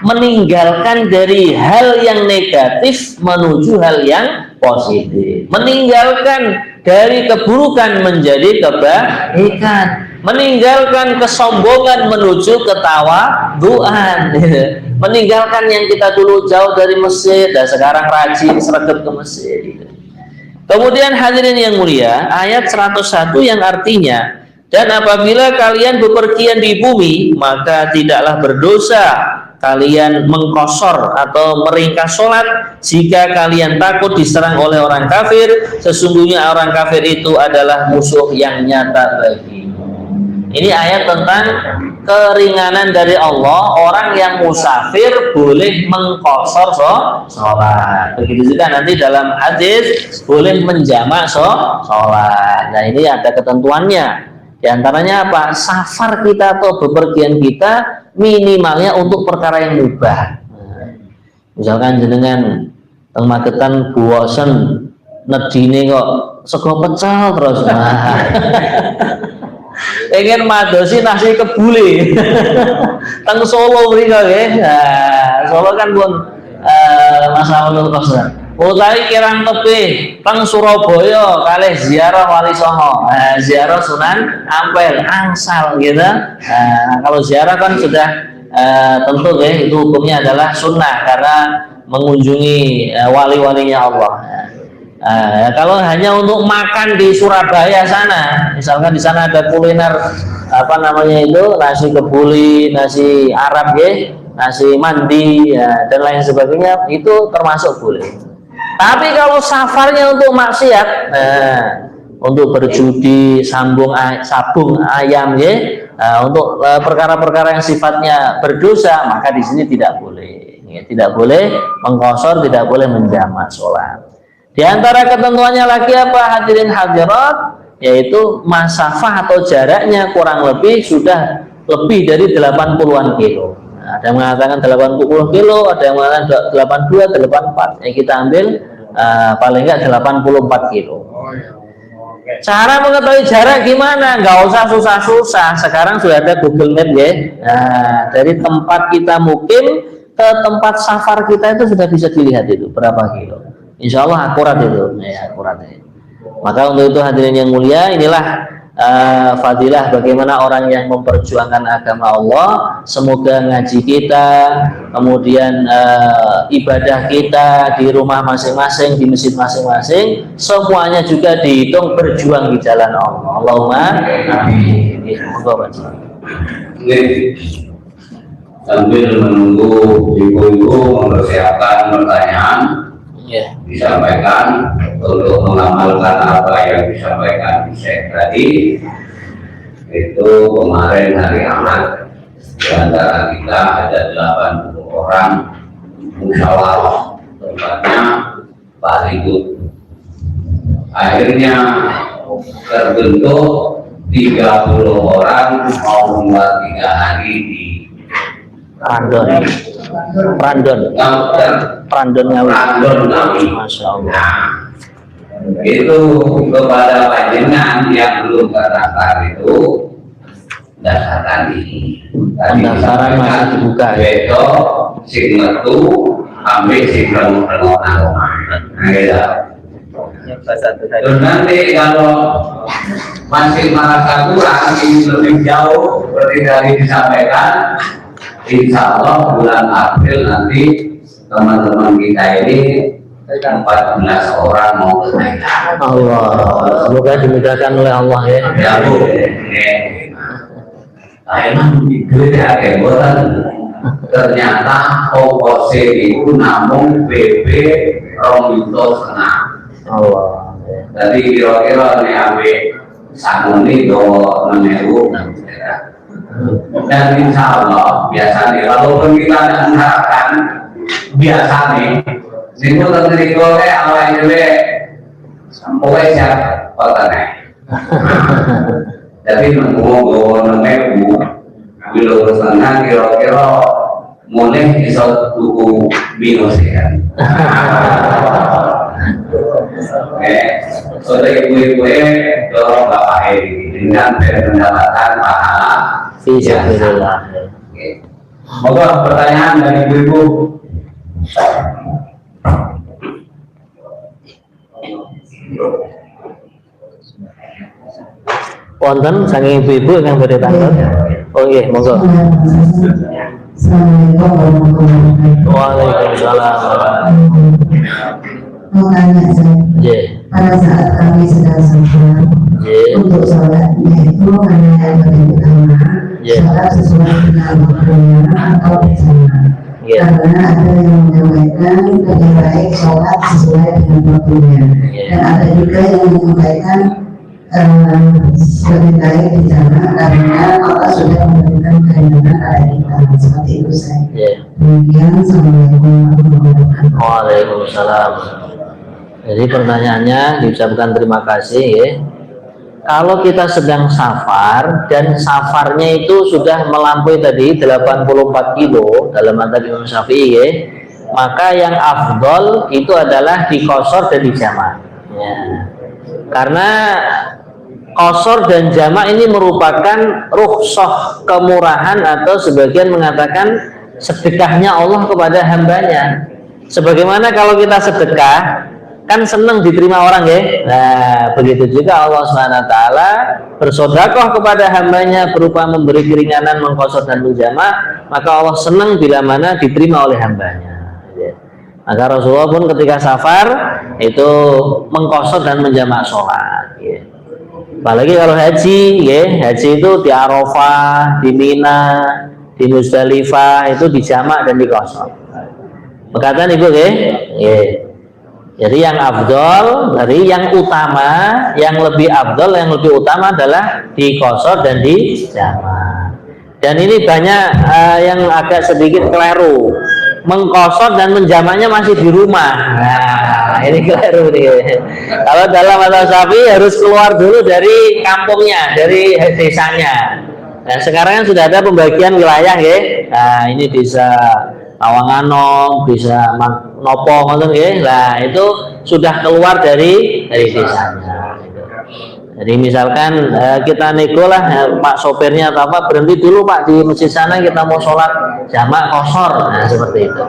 meninggalkan dari hal yang negatif menuju hal yang positif, meninggalkan dari keburukan menjadi kebaikan, meninggalkan kesombongan menuju ketawaduan, meninggalkan yang kita dulu jauh dari masjid dan sekarang rajin sregep ke masjid. Kemudian hadirin yang mulia, ayat 101 yang artinya, dan apabila kalian bepergian di bumi, maka tidaklah berdosa kalian mengkosor atau meringkas sholat jika kalian takut diserang oleh orang kafir. Sesungguhnya orang kafir itu adalah musuh yang nyata bagimu. Ini ayat tentang keringanan dari Allah. Orang yang musafir boleh mengkosor sholat. Begitu juga nanti dalam hadis boleh menjamak sholat. Nah, ini ada ketentuannya. Di antaranya apa? Safar kita atau bepergian kita minimalnya untuk perkara yang mubah. Misalkan jenengan teng Magetan bosen nedine kok sego pecel terus. Pengen madosi nasi kebuli. Teng Solo mriki nggih. Nah, Solo kan pun masalah kosan. Utawi kirang tepi teng Surabaya kalih ziarah Wali Songo, ziarah Sunan Ampel, angsal gitu. Kalau ziarah kan sudah tentu ya, itu hukumnya adalah sunnah karena mengunjungi wali-walinya Allah. Kalau hanya untuk makan di Surabaya sana, misalkan di sana ada kuliner apa namanya itu nasi kebuli, nasi Arab ya, nasi mandi ya, dan lain sebagainya, itu termasuk boleh. Tapi kalau safarnya untuk maksiat, untuk berjudi, sabung ayam ya, untuk perkara-perkara yang sifatnya berdosa, maka di sini tidak boleh. Ya, tidak boleh mengkosor, tidak boleh menjamak sholat. Di antara ketentuannya lagi apa hadirin hadirat, yaitu masafah atau jaraknya kurang lebih sudah lebih dari 80-an kilo. Ada yang mengatakan 80 kilo, ada yang mengatakan 82, 84. Yang kita ambil paling enggak 84 kilo. Cara mengetahui jarak gimana? Nggak usah susah-susah. Sekarang sudah ada Google Map ya. Nah, dari tempat kita mukim ke tempat safar kita itu sudah bisa dilihat itu berapa kilo. Insya Allah akurat itu, ya akurat ya. Maka untuk itu hadirin yang mulia, inilah fadilah bagaimana orang yang memperjuangkan agama Allah. Semoga ngaji kita, kemudian ibadah kita di rumah masing-masing, di masjid masing-masing, semuanya juga dihitung berjuang di jalan Allah. Allahumma amin. Sambil menunggu ibu-ibu mempersiapkan pertanyaan, disampaikan untuk mengamalkan apa yang disampaikan Syekh tadi. Itu kemarin hari Ahad di antara kita ada 80 orang musyawarah, tempatnya Pak Ridut. Akhirnya terbentuk 30 orang mau membuat 3 hari di Prandon Ngawi. Masya Allah. Nah, itu kepada panjenengan yang belum terdaftar itu daftarkan ini. Pendaftaran masih dibuka. Besok sing metu ambil sing rengonan. Terus nanti kalau masih merasa kurang ingin lebih jauh seperti tadi disampaikan, insya Allah bulan April nanti teman-teman kita ini 14 orang mau ke Thailand. Allah, semoga dimudahkan oleh Allah ya. Ya Bu, Thailand itu ya kebuatan. Ternyata OKC itu namun PP Romito setengah. Allah. Jadi kira-kira ini ambil sangguni do 6.000. Dan insya Allah biasanya walaupun kita tidak mengharapkan biasanya itu terjadi oleh awal ini sampai siap kotanya. Jadi nunggu 6.000 bila bersenang kira-kira mulai bisa tuku minus ya. Sudah ibu-ibu dorong bapak ini dengan pendapatan pahala. Bismillah. Moga pertanyaan dari ibu-ibu. Wonten saking ibu-ibu yang beri tanggal. Oh iya, monggo. Waalaikumsalam. Mau tanya saya, pada saat kami sedang sholat, untuk sholatnya itu mana yang lebih utama, sholat sesuai dengan waktunya atau bersama? Karena ada yang menyampaikan lebih baik sholat sesuai dengan waktunya, dan ada juga yang menyampaikan lebih baik di sana karena Allah sudah memberikan kehendak pada kita. Seperti itu saya. Demikian, Assalamualaikum warahmatullahi wabarakatuh. Waalaikumsalam. Jadi pertanyaannya diucapkan terima kasih ya. Kalau kita sedang safar dan safarnya itu sudah melampaui tadi 84 kilo dalam mata Imam Syafi'i ya, maka yang afdol itu adalah dikosor dan dijamak ya. Karena kosor dan jamak ini merupakan rukhsah kemurahan atau sebagian mengatakan sedekahnya Allah kepada hambanya. Sebagaimana kalau kita sedekah kan senang diterima orang ya. Nah, begitu juga Allah SWT bersedekah kepada hambanya berupa memberi keringanan, mengkosor dan menjamak, maka Allah senang bila mana diterima oleh hambanya ya. Maka Rasulullah pun ketika safar itu mengkosor dan menjamak sholat ya. Apalagi kalau haji ya, haji itu di Arafah, di Mina, di Muzdalifah itu dijamak dan dikosor. Perkataan Ibu ya. Jadi yang afdol, dari yang utama, yang lebih afdol, yang lebih utama adalah dikosor dan dijamak. Dan ini banyak yang agak sedikit keliru. Mengkosor dan menjamaknya masih di rumah. Nah, ini keliru nih. Kalau dalam mazhab Syafi'i harus keluar dulu dari kampungnya, dari desanya. Nah, sekarang kan sudah ada pembagian wilayah ya. Nah, ini desa Tawanganom, bisa Nopo, ngoten nggih. Nah, itu sudah keluar dari desanya. Jadi misalkan kita nego lah Pak sopirnya atau apa, berhenti dulu Pak di masjid sana, kita mau sholat jamak kosor. Nah, seperti itu.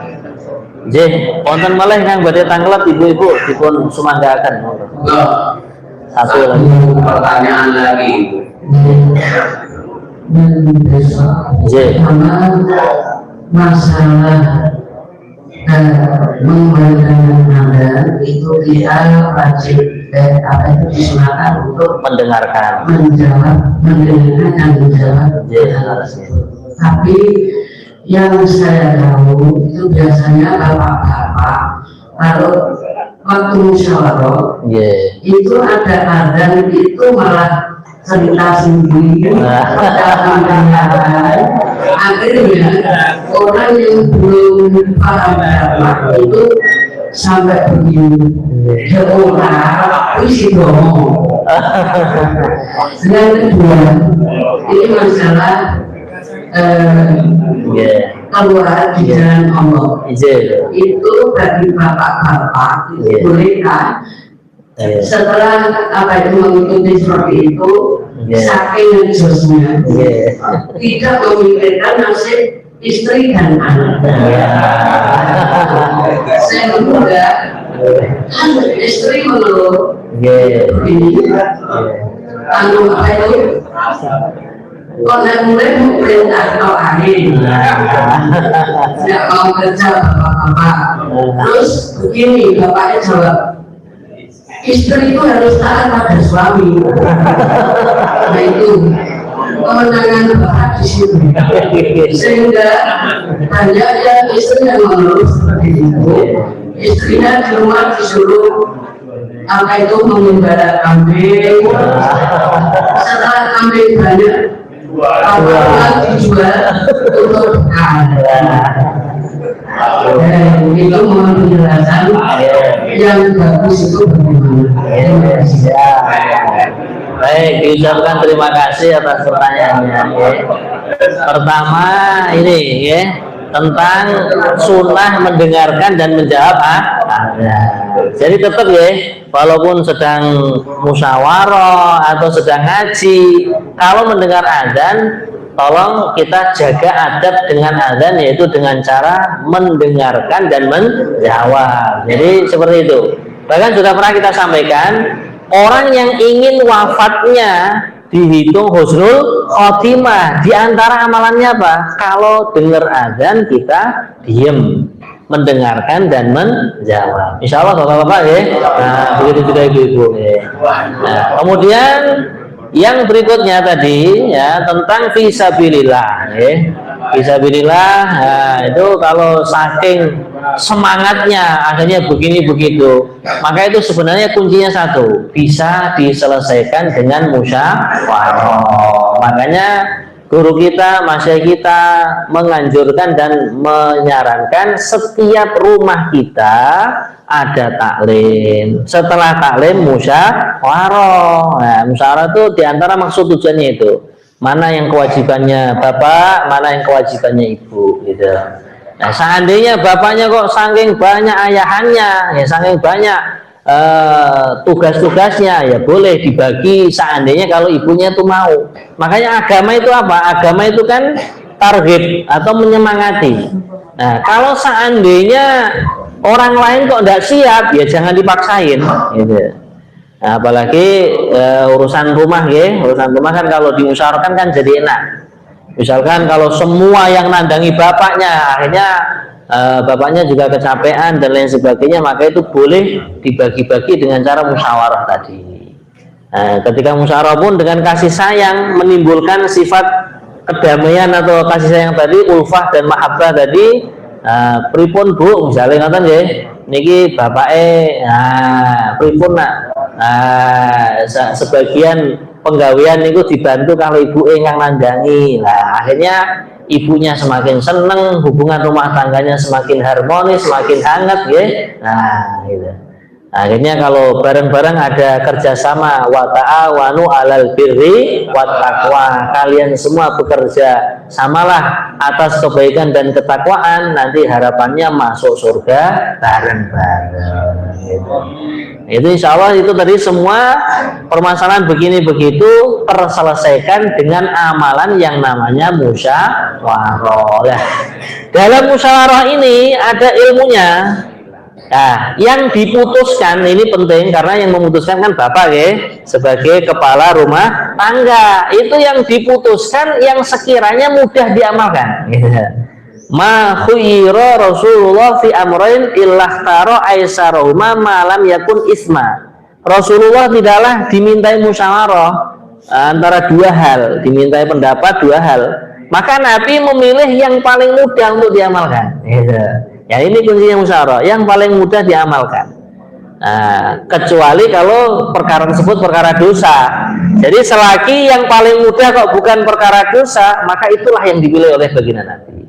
Nggih, wonten malih kang badhe tanglet ibu-ibu dipun sumanggaken. Satu lagi. Pertanyaan lagi. Nggih. Masalah mengembalikan nada itu kita wajib apa itu disunahkan untuk mendengarkan, mendengarkan dan menjawab. Tapi yang saya tahu itu biasanya bapak-bapak kalau waktu musyawarah itu ada adzan itu malah cerita sendiri. Akhirnya orang yang belum paham dakwah itu sampai begini, ya orang isi bohong. Yang kedua, ini masalah keluar di jalan Allah. Itu bagi bapak-bapak bolehkah setelah apa itu mengikuti seperti itu, saking josnya tidak memikirkan nasib istri dan anak. Sehingga istri mengeluh ini anu apa itu kalau mulai perintah atau angin tidak mau kerja bapak-bapak. Terus begini bapaknya jawab, istri itu harus taat pada suami. Nah itu kemenangan bapak di sini. Sehingga banyak yang istri yang mengeluh seperti itu, istrinya di rumah disuruh apa itu mengembala kambing. Setelah kambing banyak, apa dijual untuk bekal. Itu mohon penjelasan yang bagus itu bagaimana? Baik, diucapkan terima kasih atas pertanyaannya. Pertama ini ya, tentang sunnah mendengarkan dan menjawab jadi tetap ya, walaupun sedang musyawarah atau sedang ngaji, kalau mendengar adzan tolong kita jaga adab dengan adzan, yaitu dengan cara mendengarkan dan menjawab. Jadi seperti itu. Bahkan sudah pernah kita sampaikan, orang yang ingin wafatnya dihitung husnul khotimah, di antara amalannya apa? Kalau dengar adzan kita diem, mendengarkan dan menjawab. Insya Allah bapak-bapak ya. Nah begitu juga ibu-ibu ya. Nah, kemudian yang berikutnya tadi ya tentang fisabilillah ya. Fisabilillah itu kalau saking semangatnya akhirnya begini begitu, maka itu sebenarnya kuncinya satu, bisa diselesaikan dengan musyawarah. Makanya guru kita, masyayikh kita menganjurkan dan menyarankan setiap rumah kita ada taklim. Setelah taklim musyawarah. Nah, musyawarah itu diantara maksud tujuannya itu, mana yang kewajibannya bapak, mana yang kewajibannya ibu, gitu. Nah, seandainya bapaknya kok saking banyak ayahannya, ya saking banyak tugas-tugasnya, ya boleh dibagi seandainya kalau ibunya itu mau. Makanya agama itu apa? Agama itu kan target atau menyemangati. Nah, kalau seandainya orang lain kok tidak siap, ya jangan dipaksain, gitu. Nah, apalagi urusan rumah ya, urusan rumah kan kalau dimusyawarahkan kan jadi enak. Misalkan kalau semua yang nandangi bapaknya, akhirnya bapaknya juga kecapean dan lain sebagainya, maka itu boleh dibagi-bagi dengan cara musyawarah tadi. Nah, ketika musyawarah pun dengan kasih sayang, menimbulkan sifat kedamaian atau kasih sayang tadi, ulfah dan mahabbah tadi. Pripun bu, misalnya ngatain ya, niki bapaknya, pripun nak, sebagian penggawean itu dibantu kalau ibu yang nandangi. Nah, akhirnya ibunya semakin seneng, hubungan rumah tangganya semakin harmonis, semakin hangat ya. Nah, gitu. Akhirnya kalau bareng-bareng ada kerjasama, wa ta'awanu 'alal birri wat taqwa, kalian semua bekerja samalah atas kebaikan dan ketakwaan, nanti harapannya masuk surga bareng-bareng. Gitu. Itu insya Allah itu tadi semua permasalahan begini begitu terselesaikan dengan amalan yang namanya musyawarah. Dalam musyawarah ini ada ilmunya. Nah, yang diputuskan ini penting karena yang memutuskan kan bapak ya, sebagai kepala rumah tangga. Itu yang diputuskan yang sekiranya mudah diamalkan. Ma khuyira Rasulullah fi amrain illakhtara aisarahuma ma lam yakun isma. Rasulullah tidaklah dimintai musyawarah antara dua hal, dimintai pendapat dua hal. Maka Nabi memilih yang paling mudah untuk diamalkan. Ya ini kuncinya musyawarah, yang paling mudah diamalkan. Nah, kecuali kalau perkara tersebut perkara dosa. Jadi selagi yang paling mudah kok bukan perkara dosa, maka itulah yang dipilih oleh baginda Nabi.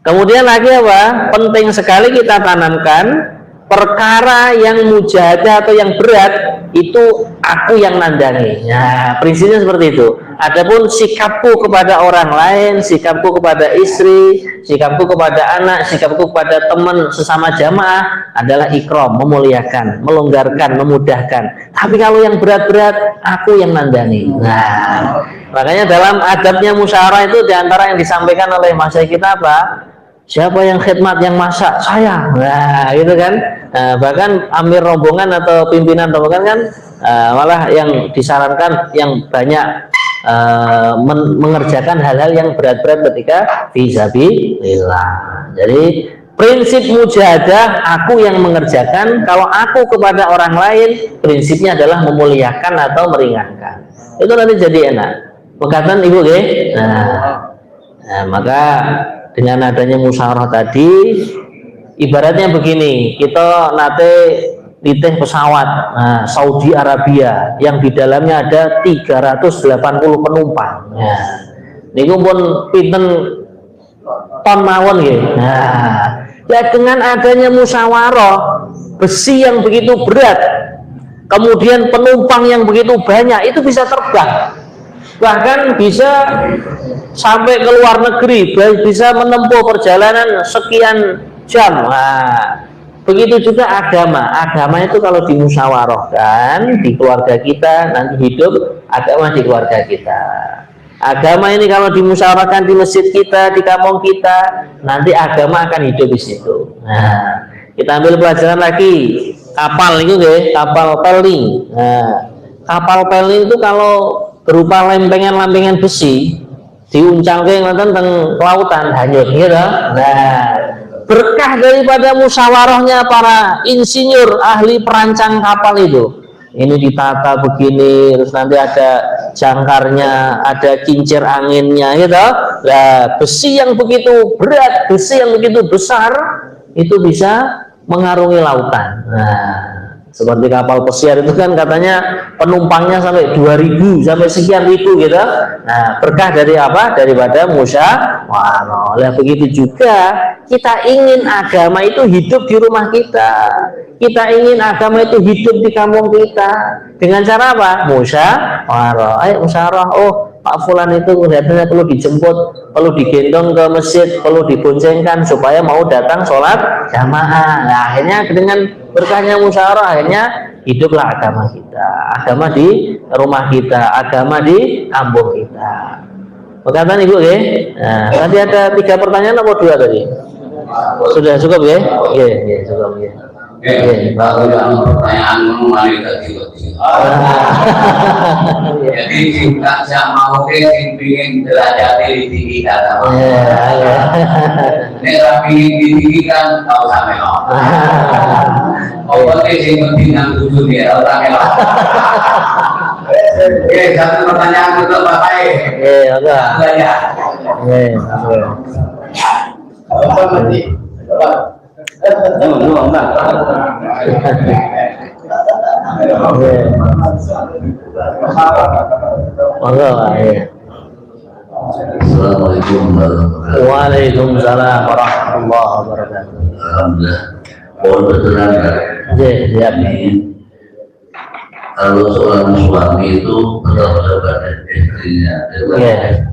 Kemudian lagi apa? Penting sekali kita tanamkan perkara yang mujahadah atau yang berat itu aku yang nandangi. Nah, prinsipnya seperti itu. Adapun sikapku kepada orang lain, sikapku kepada istri, sikapku kepada anak, sikapku kepada teman sesama jamaah adalah ikram, memuliakan, melonggarkan, memudahkan. Tapi kalau yang berat-berat, aku yang nandangi. Nah, makanya dalam adabnya musyawarah itu diantara yang disampaikan oleh masyayikh kita apa? Siapa yang khidmat, yang masak? Saya. Nah, gitu kan. Nah, bahkan amir rombongan atau pimpinan rombongan kan malah yang disarankan yang banyak mengerjakan hal-hal yang berat-berat ketika fisabilillah. Jadi prinsip mujahadah aku yang mengerjakan, kalau aku kepada orang lain prinsipnya adalah memuliakan atau meringankan. Itu nanti jadi enak. Pekatan ibu ya. Nah, maka dengan adanya musyawarah tadi, ibaratnya begini, kita nate nitih pesawat Saudi Arabia yang di dalamnya ada 380 penumpang. Nah, ini pun pinten ton mawon ya. Nah, ya dengan adanya musyawarah, besi yang begitu berat, kemudian penumpang yang begitu banyak, itu bisa terbang. Bahkan bisa sampai ke luar negeri, bisa menempuh perjalanan sekian jam. Nah, begitu juga agama. Agama itu kalau dimusyawarahkan di keluarga kita, nanti hidup agama di keluarga kita. Agama ini kalau dimusyawarahkan di masjid kita, di kampung kita, nanti agama akan hidup di situ. Nah, kita ambil pelajaran lagi. Kapal itu ya, kapal peling. Nah, kapal peling itu kalau berupa lempengan-lempengan besi diuncangke ngoten teng kelautan hanyut gitu. Nah, berkah daripada musyawarahnya para insinyur ahli perancang kapal itu. Ini ditata begini, terus nanti ada jangkarnya, ada kincir anginnya gitu. Nah, besi yang begitu berat, besi yang begitu besar itu bisa mengarungi lautan. Nah, seperti kapal pesiar itu kan katanya penumpangnya sampai 2000 sampai sekian ribu gitu. Nah, berkah dari apa? Daripada musyawarah. Nah, begitu juga kita ingin agama itu hidup di rumah kita. Kita ingin agama itu hidup di kampung kita. Dengan cara apa? Musyawarah. Ayo musyawarah. Oh, Pak Fulan itu kelihatannya perlu dijemput, perlu digendong ke masjid, perlu diboncengkan supaya mau datang sholat jamaah. Nah, akhirnya dengan berkahnya musyawarah, akhirnya hiduplah agama kita, agama di rumah kita, agama di kampung kita. Perkataan ibu ya. Nah, tadi ada 3 pertanyaan atau 2 tadi? Sudah cukup ya? Iya, cukup ya. Kalau dalam pertanyaan mengenai tadi. Jadi cinta sama oke, ingin derajat tinggi kata. Ini tapi tinggi kan tahu sampai lo. Oke, sih penting yang tujuh dia tahu sampai lo. Oke, satu pertanyaan untuk Bapak. Oke. Banyak. Apa nanti? Assalamualaikum warahmatullahi wabarakatuh. Waalaikumsalam warahmatullahi wabarakatuh. Alhamdulillah. Mohon berkenan. Siap. Kalau seorang suami itu bertanggung pada istrinya,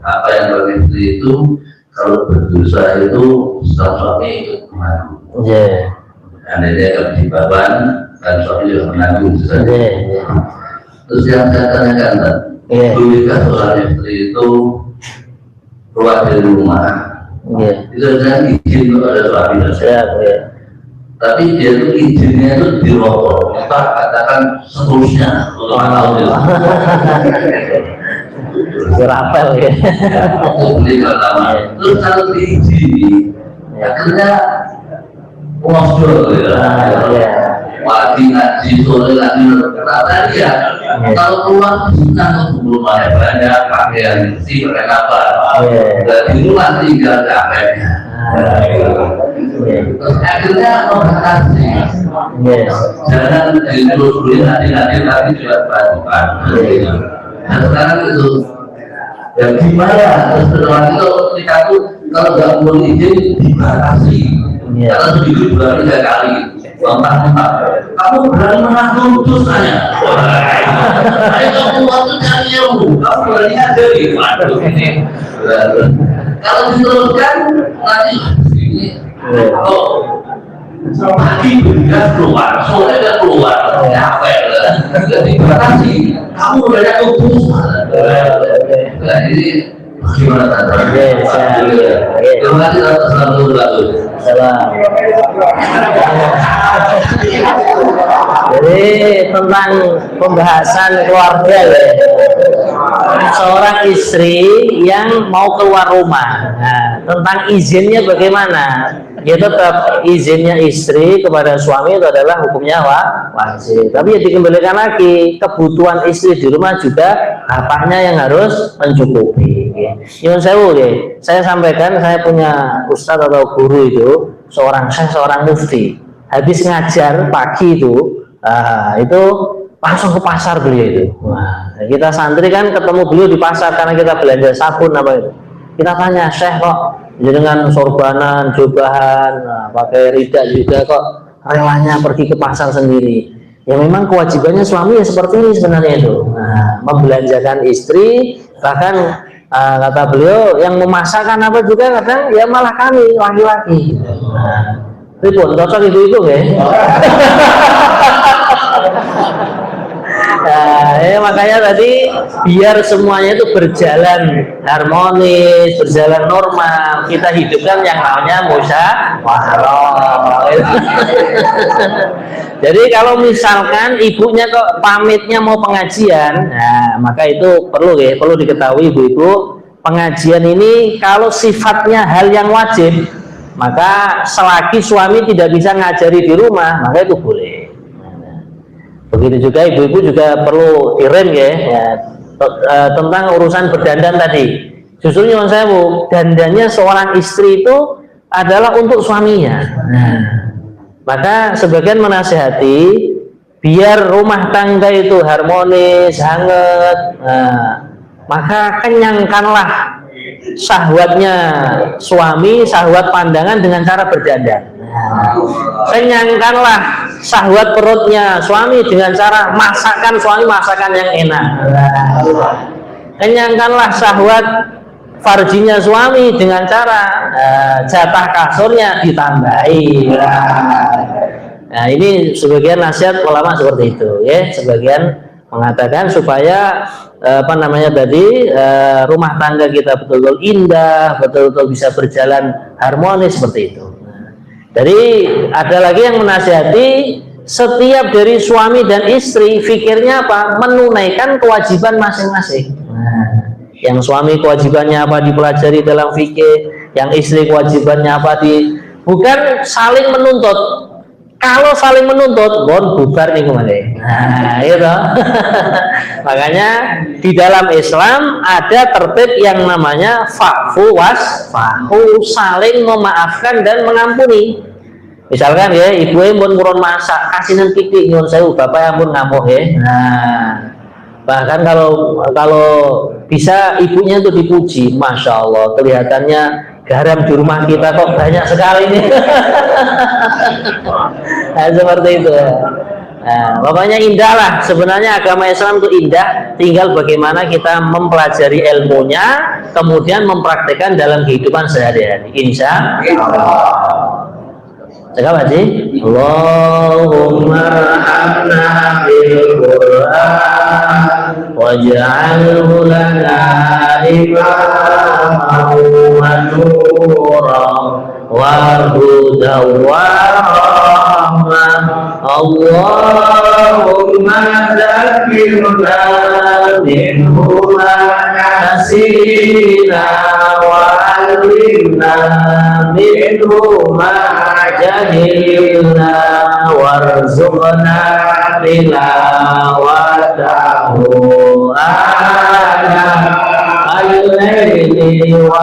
apa yang bagi istri itu kalau berdosa itu sang suami ikut menanggung. Andainya kalau di baban kan suami juga menanggung. Terus yang saya tanyakan, bolehkah seorang istri itu keluar dari rumah? Itu kan izin kepada suami. Tapi dia itu izinnya itu dirokok, maka katakan seterusnya untuk tahun itu. Rapel ya. Terus kalau diizini, akhirnya ngosdol ya. Wajib ngaji sore lagi kata dia. Kalau keluar senang belum ada banyak pakaian bersih mereka apa. Di rumah tinggal capeknya. Terus akhirnya membatasi Yes. Jangan dulu nanti juga bantuan. Nah sekarang itu ya gimana? Terus berarti kalau kita tuh kalau nggak mau izin dibatasi. Kalau sedikit berarti 3 kali. Mentah-mentah. Kamu berani mengatur saya. Ayo kamu waktu cari ilmu. Kamu berani aja nih. Waduh ini. Kalau diteruskan nanti ini. Oh. Pagi benar keluar, sore udah keluar, capek lah. Jadi dibatasi. Kamu udah keputusan. Nah ini gimana tante? Terima kasih atas selalu. Jadi tentang pembahasan keluarga ya. Seorang istri yang mau keluar rumah. Nah, tentang izinnya bagaimana? Ya tetap izinnya istri kepada suami itu adalah hukumnya wajib. Tapi ya dikembalikan lagi, kebutuhan istri di rumah juga bapaknya yang harus mencukupi. Nyuwun sewu ya. Saya sampaikan, saya punya ustadz atau guru itu seorang mufti. Habis ngajar pagi itu langsung ke pasar beliau itu. Wah, kita santri kan ketemu beliau di pasar karena kita belanja sabun apa itu. Kita tanya, Syekh kok dengan sorbanan, jubahan, pakai rida juga kok relanya pergi ke pasar sendiri. Ya memang kewajibannya suami ya seperti ini sebenarnya itu. Nah, membelanjakan istri, bahkan kata beliau yang memasakkan apa juga kadang ya malah kami laki-laki. Nah, ribut, cocok ibu-ibu ya. Nah, ya makanya tadi biar semuanya itu berjalan harmonis, berjalan normal, kita hidupkan yang namanya musyawarah. Jadi kalau misalkan ibunya kok pamitnya mau pengajian, nah maka itu perlu diketahui ibu-ibu, pengajian ini kalau sifatnya hal yang wajib, maka selagi suami tidak bisa ngajari di rumah, maka itu boleh. Begitu juga ibu-ibu juga perlu direm ya, tentang urusan berdandan tadi. Justru nyuwun sewu, dandannya seorang istri itu adalah untuk suaminya. Nah, maka sebagian menasihati biar rumah tangga itu harmonis, hangat. Nah, maka kenyangkanlah syahwatnya suami, syahwat pandangan dengan cara berdandan. Kenyangkanlah syahwat perutnya suami dengan cara masakan suami masakan yang enak. Kenyangkanlah syahwat farjinya suami dengan cara jatah kasurnya ditambahi. Nah ini sebagian nasihat ulama seperti itu ya, sebagian mengatakan supaya rumah tangga kita betul-betul indah, betul-betul bisa berjalan harmonis seperti itu. Jadi ada lagi yang menasihati setiap dari suami dan istri fikirnya apa? Menunaikan kewajiban masing-masing. Nah, yang suami kewajibannya apa dipelajari dalam fikih, yang istri kewajibannya apa bukan saling menuntut. Kalau saling menuntut, bubar nih kemarin. Nah, itu. Makanya di dalam Islam ada tertib yang namanya fa'fu wasfahu, saling memaafkan dan mengampuni. Misalkan ya, ibu pun kurang masak, kasihin pipi nyuwun sewu, bapak yang pun ngamuk ya. Nah, bahkan kalau bisa ibunya itu dipuji, masya Allah, kelihatannya garam di rumah kita kok banyak sekali nih. Nah, seperti itu. Nah, pokoknya indah lah. Sebenarnya agama Islam itu indah, tinggal bagaimana kita mempelajari ilmunya, kemudian mempraktekkan dalam kehidupan sehari-hari. Insya Allah. Cakap Haji. Allahumma arhamna bil Qur'an waj'alhu lana imaman wa nuran wa hudan wa rahmah. Allahumma zakkirna minhu ma nasina wa alimna minhu ma jahilna warzuqna tilawatahu ana al-laili wa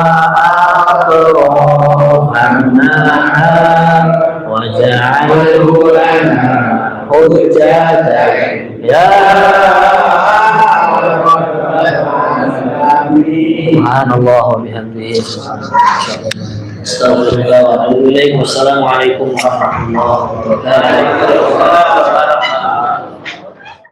atrafan nahar waj'alhu lana hujjata ya subhanallah wa bihamdihi astagfirullah wa atubu ilaik. Wassalamualaikum warahmatullahi wabarakatuh.